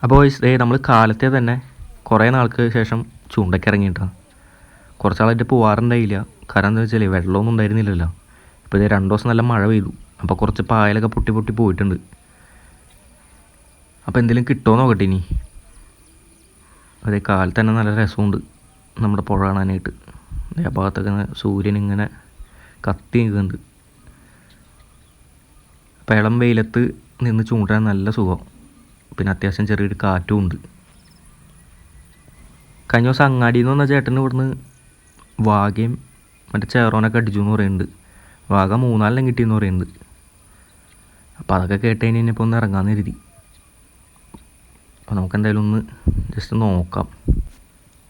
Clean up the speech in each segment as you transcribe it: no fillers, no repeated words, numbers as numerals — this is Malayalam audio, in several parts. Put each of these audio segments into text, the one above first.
അപ്പോൾ നമ്മൾ കാലത്തെ തന്നെ കുറേ നാൾക്ക് ശേഷം ചൂണ്ടയ്ക്ക് ഇറങ്ങിയിട്ടാണ്. കുറച്ചാളായിട്ട് പോവാറുണ്ടായില്ല. കാരണം എന്താ വെച്ചാൽ വെള്ളമൊന്നും ഉണ്ടായിരുന്നില്ലല്ലോ. ഇപ്പോൾ ഇത് 2 ദിവസം നല്ല മഴ പെയ്തു. അപ്പോൾ കുറച്ച് പായലൊക്കെ പൊട്ടി പൊട്ടി പോയിട്ടുണ്ട്. അപ്പോൾ എന്തെങ്കിലും കിട്ടുമോ നോക്കട്ടെ ഇനി. അതേ കാലത്ത് തന്നെ നല്ല രസമുണ്ട് നമ്മുടെ പുഴ കാണാനായിട്ട്. ആ ഭാഗത്തൊക്കെ സൂര്യൻ ഇങ്ങനെ കത്തി നിൽക്കുന്നുണ്ട്. അപ്പോൾ ഇളം വെയിലത്ത് നിന്ന് ചൂണ്ടാൻ നല്ല സുഖം. പിന്നെ അത്യാവശ്യം ചെറിയൊരു കാറ്റും ഉണ്ട്. കഴിഞ്ഞ ദിവസം അങ്ങാടിയിൽ നിന്ന് വന്ന ചേട്ടന് ഇവിടുന്ന് വാഗയും മറ്റേ ചേറോനൊക്കെ അടിച്ചു എന്ന് പറയുന്നുണ്ട്. വാഗ 3-4 കിട്ടിയെന്ന് പറയുന്നുണ്ട്. അപ്പോൾ അതൊക്കെ കേട്ട് കഴിഞ്ഞപ്പോൾ ഒന്ന് ഇറങ്ങാമെന്ന് കരുതി. അപ്പോൾ നമുക്കെന്തായാലും ഒന്ന് ജസ്റ്റ് നോക്കാം.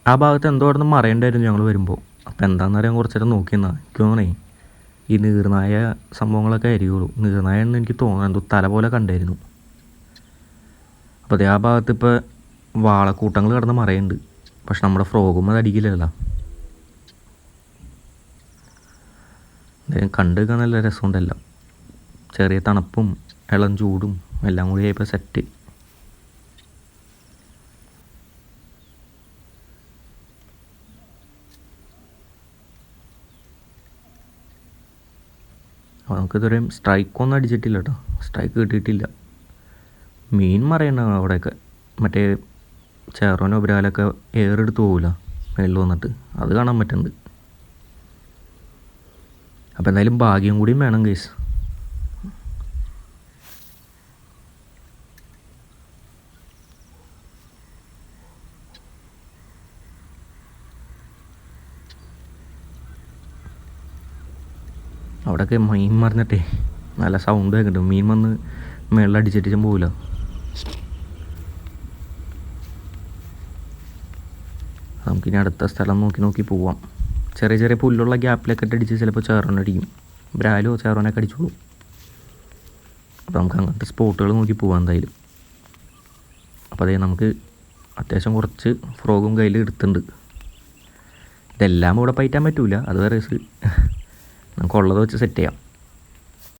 ആ ഭാഗത്ത് എന്തോ അവിടെ നിന്ന് മറയുണ്ടായിരുന്നു ഞങ്ങൾ വരുമ്പോൾ. അപ്പോൾ എന്താണെന്ന് അറിയാൻ കുറച്ച് നേരം നോക്കിയെന്നാൽ എനിക്ക് തോന്നണേ ഈ നീർനായ സംഭവങ്ങളൊക്കെ ആയിരിക്കുള്ളൂ. നീർനായ എന്ന് എനിക്ക് തോന്നുന്നു, എന്തോ തല പോലെ കണ്ടായിരുന്നു. അപ്പോൾ അതേ ആ ഭാഗത്ത് ഇപ്പോൾ വാളക്കൂട്ടങ്ങൾ കിടന്ന് മറയുന്നുണ്ട്. പക്ഷെ നമ്മുടെ ഫ്രോഗും അത് അടിക്കില്ലല്ലോ. എന്തായാലും കണ്ടു നിൽക്കാൻ നല്ല രസമുണ്ടല്ലോ. ചെറിയ തണുപ്പും ഇളം ചൂടും എല്ലാം കൂടി ആയപ്പോൾ സെറ്റ്. അപ്പോൾ നമുക്കിതുവരെയും സ്ട്രൈക്കൊന്നും അടിച്ചിട്ടില്ല കേട്ടോ. സ്ട്രൈക്ക് കിട്ടിയിട്ടില്ല. മീൻ മറയുണ്ടാവും അവിടെയൊക്കെ. മറ്റേ ചേറോനോ ബ്രാലൊക്കെ ഏറെടുത്ത് പോകില്ല മേളിൽ വന്നിട്ട്. അത് കാണാൻ പറ്റുന്നുണ്ട്. അപ്പോൾ എന്തായാലും ഭാഗ്യം കൂടിയും വേണം ഗൈസ്. അവിടെയൊക്കെ മീൻ മറിഞ്ഞിട്ടേ നല്ല സൗണ്ട് കേൾക്കുന്നുണ്ട്. മീൻ വന്ന് മേളിൽ അടിച്ചിട്ടും പോകില്ല. നമുക്കിനി അടുത്ത സ്ഥലം നോക്കി നോക്കി പോവാം. ചെറിയ ചെറിയ പുല്ലുള്ള ഗ്യാപ്പിലൊക്കെ അടിച്ച് ചിലപ്പോൾ ചേറോനടിക്കും. ബ്രാലോ ചേറോനൊക്കെ അടിച്ചോളൂ. അപ്പോൾ നമുക്ക് അങ്ങനത്തെ സ്പോട്ടുകൾ നോക്കി പോവാം എന്തായാലും. അപ്പോൾ അതേ നമുക്ക് അത്യാവശ്യം കുറച്ച് ഫ്രോഗും കയ്യിൽ എടുത്തിട്ടുണ്ട്. ഇതെല്ലാം ഇവിടെ പയറ്റാൻ പറ്റില്ല, അത് വേറെ നമുക്കുള്ളത് വെച്ച് സെറ്റ് ചെയ്യാം.